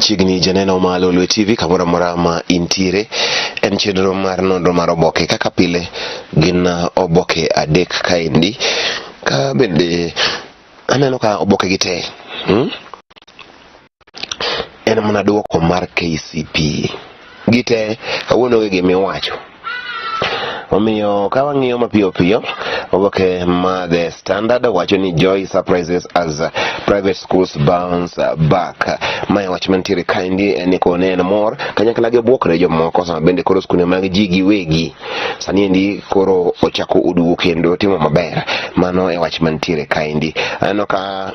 Machiegni janeno ma Lolwe Tv kamora mora ma intire en chenro mar nonro mar oboke kaka pile gin oboke adek kaendi ka bende aneno ka oboke gite en mana duoko mar KCP gite kawuono gi miwacho omiyo ka wang'iyo mapiyo piyo oboke ma The Standard wacho ni Joy surprises as private schools bounce back. Mae wach mantiere kaendi en kone en mor kanyakla gi buokre jomoko sama bende koro skunde mag ji giwegi sani endi koro ochako uduo kendo timo maber. Mano e wach mantiere kaendi. Aneno ka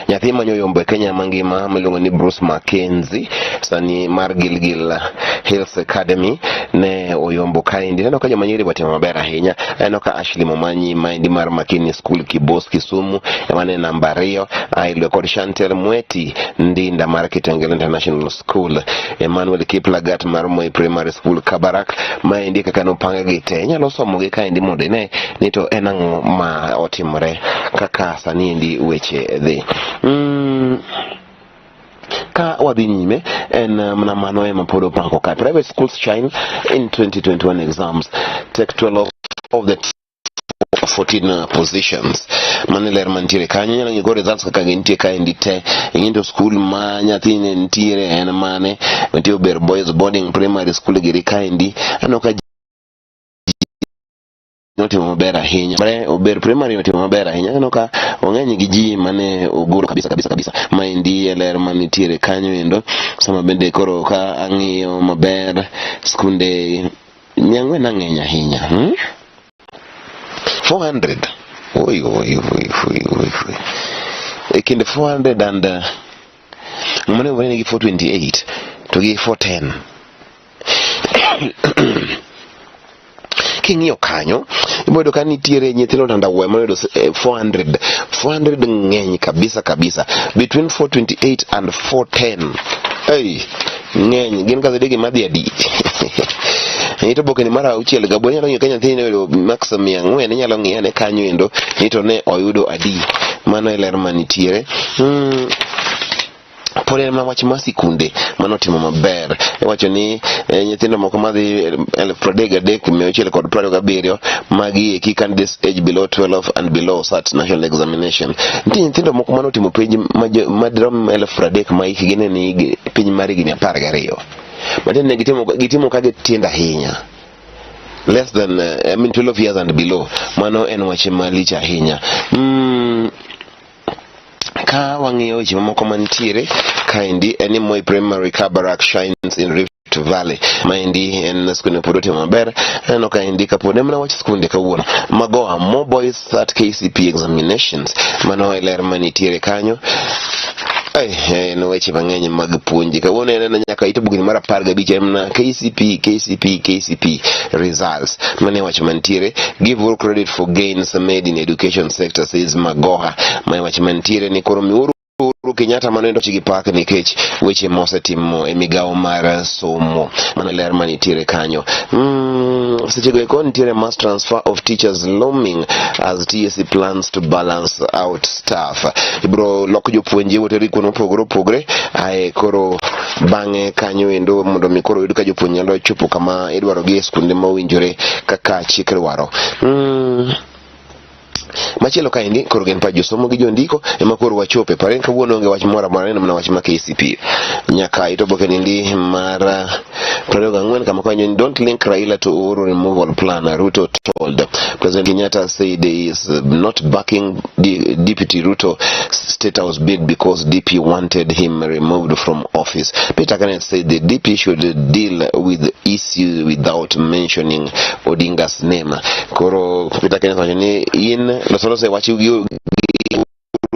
nyathi manyoyombo e Kenya mangima miluongo ni Bruce Mackenzie sani mar Gilgil Hills Academy ne oyombo kaendi. Neno ka joma nyiri watimo maber ahinya. Neno ka Ashley Momanyi maendi mar Makini School Kibos Kisumu emane namba 2 ailwe kod Chantel Mweti Ndinda mar Kitengela International School. Emmanuel Kiplagat mar Moi Primary School Kabarak maendi kaka nopanga gite nyalo somo gi kaendi mondo ne ni to en ang'o ma otimore kaka sani endi weche dhi. Ka wadhi nyime en mana mano ema pod opango ka private schools shine in 2021 exams take 12 of the 14 positions. Maneler mantiere kanyo nyalo ngiyo results kaka gintie kaendi te ing'into school ma nyathine ntiere en mane nitie Ober Boys Boarding Primary School giri kaendi ano ka notimo maber ahinya. Ober Primary notimo maber ahinya. Ano ka ong'eny gi ji mane oguro kabisa maendi eler manitiere kanyo endo sama bende koro ka ang'iyo maber skunde 400 ang'eny ahinya 400 e kind 400 and mane wene gi 428 to gi 410 king'iyo kanyo ibodo ka nitiere nyithindo tandawe moyudo 400 ng'eny kabisa between 428 and 410 ng'eny gin kazedegi madhi adi ito boke ni mara uchiel gabo nyalo ng'iyo ka nyathine oyudo max 400 nyalo ng'iyo ne kanyo endo ito ne oyudo adi. Mano e ler manitiere. Pore ma wach masikunde mano timo maber wacho ni nyithindo moko madhi 13,127 magi eki candidates age below 12 and below SAT national examination. Nitie nyithindo moko mano timo penj madirom 3,000 ma ikgi ni piny mari gini 12 matene gitimo ka gitindo ahinya less than 12 years and below. Mano en wach malich ahinya. Ka wang'iyo weche mamoko mantiere kaendi en Moi Primary Kabarak shines in Rift Valley maendi en skunde pod otimo maber. Aneno kaendi kapod mana wach skunde kawuono Magoha more boys at KCP examinations. Mano e ler manitiere kanyo. No weche mang'eny mag puonj kawuono en nyaka ito bugni mar 15 emna KCP results. Mane wach mantiere give all credit for gains made in education sector says Magoha. Mae wach mantiere ni koro miuru Kenyatta manendo chigi pak nikech weche mosetimo e migawo mar somo. Mano ler manitiere kanyo. Sechego eko nitiere mass transfer of teachers looming as TSC plans to balance out staff. Ibro lok jopuonje woteri kuno opogore koro bang'e kanyo endo mondo mi koro yud ka jopuonje nyalo chopo kama idwaro gi e skunde mowinjore kaka chik dwaro. Machielo kaendi koro gen pa josomo gi jondiko ema koro wachope pare kawuono onge wach moro amora mana wach ma KCP nyaka ito boke nindi mar 24 kama kanyo ni don't link Raila to Uhuru removal plan. Ruto told President Kenyatta said he is not backing the Deputy Ruto State House bid because DP wanted him removed from office. Peter Kenneth said the DP should deal with the issue without mentioning Odinga's name. Koro Peter Kenneth ni in losolo se wachi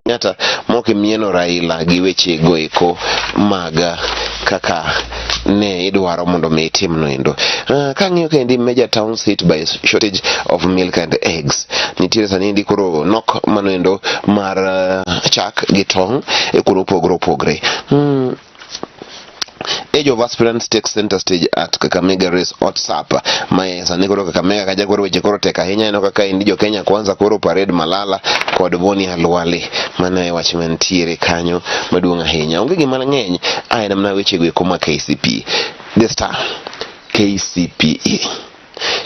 Kenyatta moke mieno Raila gi weche goeko maga kaka ne idwaro mondo me timno endo. Ka ng'iyo kendi major towns hit by shortage of milk and eggs. Nitiere sani ndi koro nok mano endo mar chak gi tong' e koro opogore. age of aspirants takes center stage at Kakamega Race WhatsApp. Mae sani koro Kakamega kaja koro weche koro tek ahinya eno kaka indijo Kenya kwanza koro parade Malala kod Boni Halwale mana wachman tiere kanyo maduong' ahinya. Onge gima mang'eny aena mna weche go koma KCP. The Star KCPE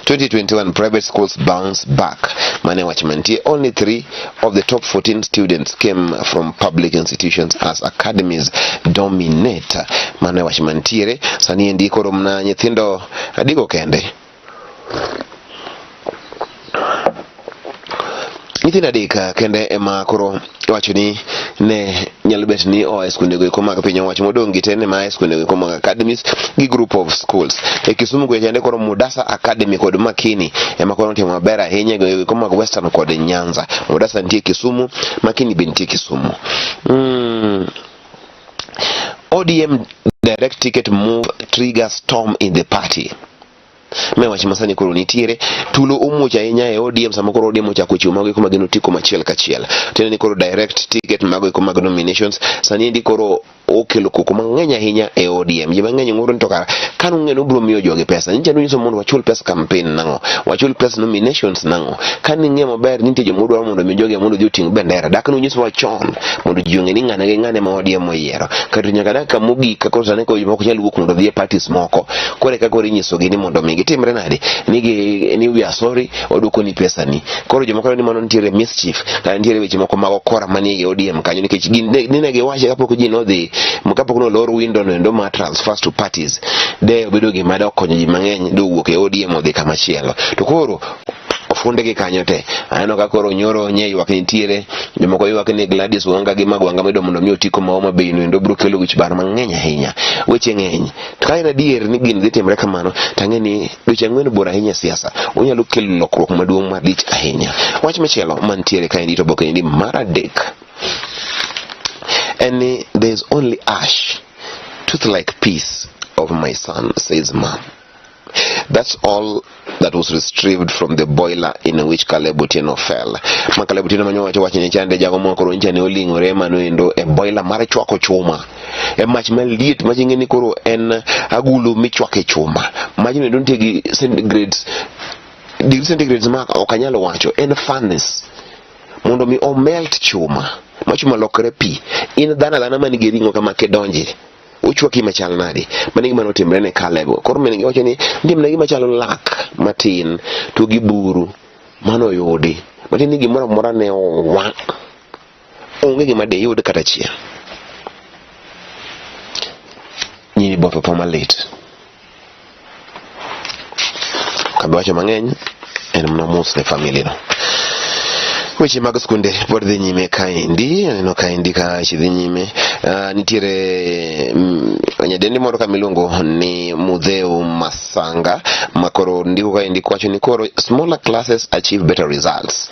2021 private schools bounce back. Mane wachmantie, only 3 of the top 14 students came from public institutions as academies dominate. Mane wachmantiere sani endi koro mna nyithindo adigo kende. Nyithindo adek kende ema koro wacho ni ne nyalo bet ni o skunde go eko mag piny owacho modong' gi tene ma skunde go eko mag academies gi group of schools. E Kisumu go jande koro Mudasa Academy kod Makini ema koro timo maber ahinya go eko mag Western kod Nyanza. Mudasa nitie Kisumu, Makini be nitie Kisumu. ODM direct ticket move trigger storm in the party. Me wach masani koro nitiere tulo umucha ahinya e ODM sama koro ODM ochako chiwo mago eko mageno tiko machiel kachiel. Tene ni koro direct ticket mago eko mag nominations sani ndi koro okelo koko mang'eny ahinya e ODM. Ji mang'eny ngoro ni to kanu ng'eno bro miyo joge pesa. Nyicha nunyiso mondo wachul pesa campaign nango, wachul pesa nominations nango. Kani ng'e maber nitie jomodwaro mondo mi joge mondo oting' bendera. Dak nunyiso wachon mondo ji ong'e ni ng'ane ma ODM moyiero. Kata nyaka dak mogik kako sane ko jomoko nyalo wuok mondo dhi e parties moko. Kore kako inyisogi ni mondo mi gitimre nade ni we are sorry oduoko ni pesa ni. Koro jomoko ni mano nitiere mischief kata nitiere weche moko mag okora manie ODM kanyo nikech gine giwache kapok ji nodhi kapok no lor window no endo ma transfers to parties de obedo gima dokonyo ji mang'eny do wuok e ODM odhi kamachielo. To koro ofunde gi kanyo te aneno ka koro nyoro nye ywak nitiere jomoko ywak ni Gladys Wanga gi Magwanga medo mondo mi otiko maoma be no endo bro kelo wich bar mang'eny ahinya. Weche ng'eny to ka ina dier ni gin dhi timre kamano tang'e ni weche ang'wen bor ahinya siasa onyalo kelo lokruok maduong' malich ahinya. Wach machielo mantiere ka indi to Oboke ni mar adek and there's only ash tooth like piece of my son, says mom. That's all that was retrieved from the boiler in which Caleb Otieno fell. Ma Caleb Otieno manyo wacho ni chande jago moko ro nchane oling'ore mano endo e boiler mar chwako chuma. E mach maliet ma jinge ni koro en agulu michwake chuma. Mach no don't take centigrades. Degree centigrades ma okanyalo wacho en furnace. Mondo mi o melt chuma. Machuma lokre pi. In dhana manigi ring'o kama kedonje. Uchwaki machal nadi manigi mano timre ne Caleb. Koro mengi wacho ni ndimna gima chalo lak matin to gi buru mano yudi matin gi moro mora ne owa onge gima de yud kata chiel nyini boto to malit kabe wacho mang'eny en mna mus ne family no. Weche mag skunde pod dhi nyime kaendi aneno kaendi ka chidhi nyime nitiere nyadendi moro kamiluongo ni Mudheu Masanga makoro ndiko kaendi kwacho ni koro smaller classes achieve better results.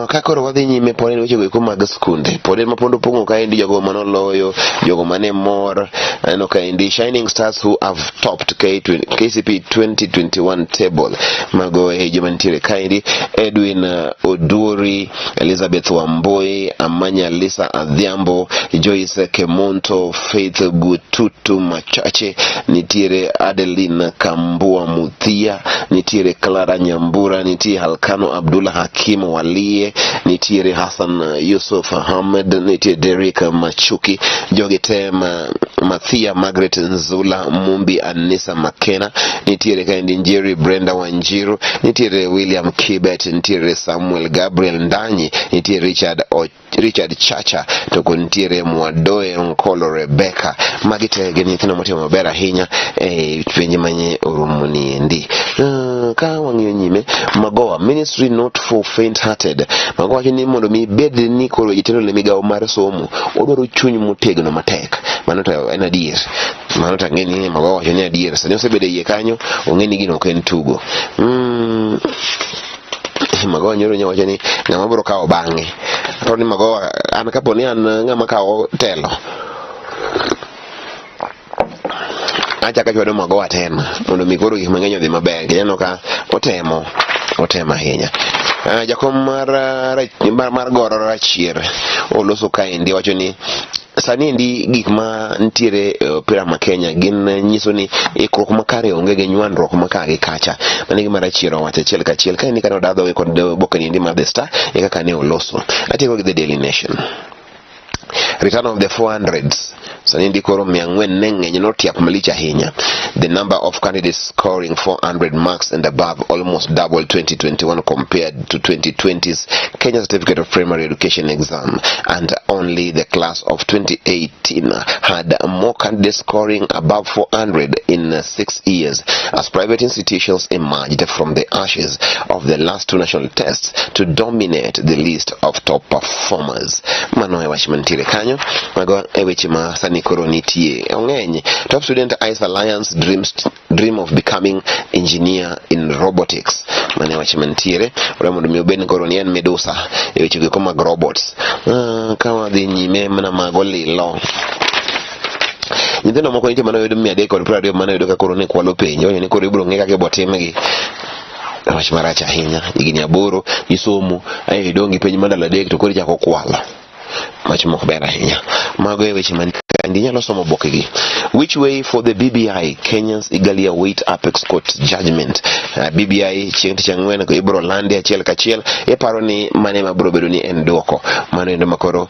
Kakoro wadhi nyime pone weche go eko mag skunde pone mapondo pongo kaendi jogo manoloyo jogo mane mor aneno kaendi shining stars who have topped KCP 2021 table mago joma nitiere kaendi Edwin Oduri, Elizabeth Wamboi, Amanya Lisa Adhiambo, Joyce Kemonto, Faith Bututu Machache, nitiere Adeline Kambua Muthia, nitiere Clara Nyambura, nitiere Halkano Abdullah Hakim Walie, nitiere Hassan Yusuf Ahmed, nitiere Derek Machuki, Jogetema Mathia Margaret Nzula, Mumbi Anissa Makena, nitiere kaendi Njeri Brenda Wanjiru, nitiere William Kibet, nitiere Samuel Gabriel Ndanyi, nitiere Richard Chacha, toko nitiere Mwadoe Nkolo Rebecca. Magite geni tino motimo maber ahinya penje manye orumuni endi. Ka wang'iyo nyime Magoa ministry not for faint hearted. Magoa ni mondo mi bed ni koro jitelo le migawo mar somo odwaro chuny motegno matek. Mano to en adier. Mano to ng'eni Magoa wacho ni adier. Sani osebede yie kanyo ong'eni gino ok en tugo. Magoa nyoro nyawacho ni ng'ama biro kawo bang'e. To ni Magoa an kapo ni an ng'ama kawo telo achaka chwado Magoa tena mondo mi koro gik mang'eny odhi maber. Kineno ka otemo ahinya. Jakom mar goro rachier oloso kaendi wacho ni sani ndi gik ma ntiere pira ma Kenya gin nyiso ni ikruok makare onge gi nywandruok makare kacha mani gima rachiero wacha achiel kachiel ka ni kano dadho we kod Oboke ni ndi ma The Star e kaka ne oloso atieko gi The Daily Nation. Return of the 400s. Sani ndi koro 400 neng'eny notiap malich ahinya. The number of candidates scoring 400 marks and above almost doubled 2021 compared to 2020's Kenya Certificate of Primary Education exam, and only the class of 2018 had more candidates scoring above 400 in 6 years, as private institutions emerged from the ashes of the last 2 national tests to dominate the list of top performers. Mano wachmantire kanyo mago eweche ma sani koro nitie ong'eny. Top Student Ice Alliance dream of becoming engineer in robotics. Mane wachmantire mondo mi obed koro ni en medusa eweche go mag robots. Kama dhi nyime mana mago lilo nyithindo moko nitie manoyudo 320 manoyudo ka koro ne kwalo penjo ni koro ibro ng'e kaka ibotimgi. Wach marach ahinya higni 8 isomo ai idongi penj mandalo 3 to koro chako kwalo mach mok ber ahinya. Mago e weche man kandi nyalo somo Oboke gi. Which way for the BBI? Kenyans eagerly await Apex Court judgment. BBI chieng' tich ang'wen ko ibro landi achiel kachiel e paro ni mane mabro bedo ni en dwoko mano endo makoro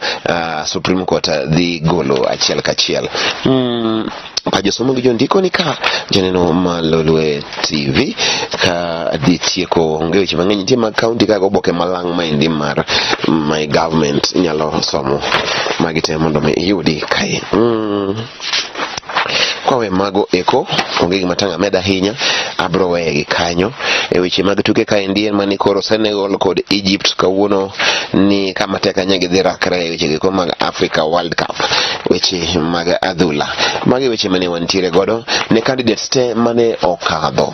Supreme Court dhi golo achiel kachiel. Pajosomo gi jondiko ni ka janeno ma Lolwe TV ka dhi tieko onge weche mang'eny nitie mag county ka Oboke malang' ma endi mar my government nyalo somo magite mondo me yudi kai. Kwawe mago eko onge gima tanga meda ahinya abro wegi kanyo e weche mag tuke ka endi en mani koro Senegal kod Egypt kawuono ni kama teka nyagi dhi rakre e weche go mag Africa World Cup, weche mag adhula magi weche mane wantiere godo ne candidates te mane okadho.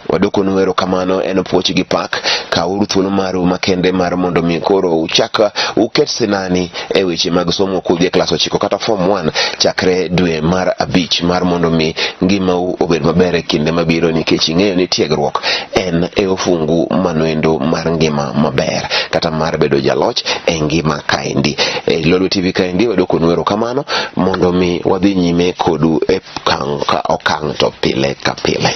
Wadoko nwero kamano en puoch gi pak ka uru thuolo maru makende mar mondo mi koro uchaka uket sinani e weche mag somo kudhi e klas 9 kata form 1 chakre dwe mar 5 mar mondo mi ngima obed maber e kinde mabiro, nikech ing'eyo ni tiegruok en e ofungu manoendo mar ngima maber kata mar bedo jaloch e ngima kaendi. Lolwe TV kaendi wadoko nwero kamano mondo mi wadhi nyime kodu e okang' to pile ka pile.